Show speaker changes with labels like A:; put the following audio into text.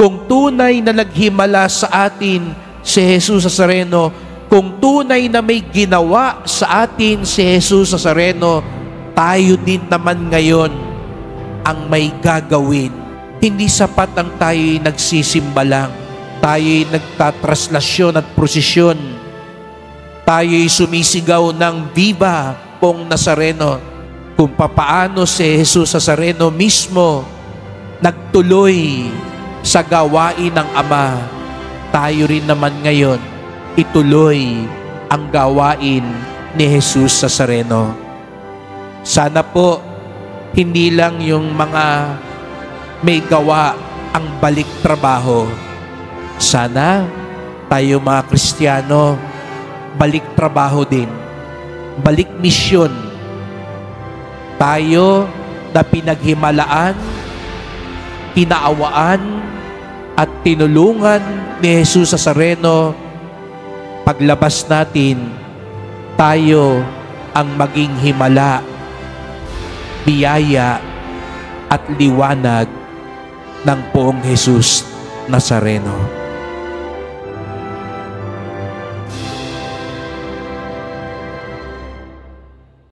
A: Kung tunay na naghimala sa atin si Jesus Nazareno, kung tunay na may ginawa sa atin si Jesus Nazareno, tayo din naman ngayon ang may gagawin. Hindi sapat ang tayo'y nagsisimba lang. Tayo'y nagtatraslasyon at prosesyon. Tayo'y sumisigaw ng Viva Pong Nazareno. Kung papaano si Jesus Nazareno mismo nagtuloy sa gawain ng Ama, tayo rin naman ngayon ituloy ang gawain ni Jesus Nazareno. Sana po hindi lang yung mga may gawa ang balik trabaho. Sana tayo mga Kristiyano balik trabaho din, balik misyon. Tayo na pinaghimalaan, kinaawaan at tinulungan ni Jesus Nazareno, paglabas natin, tayo ang maging himala, biyaya at liwanag ng Poong Jesus Nazareno.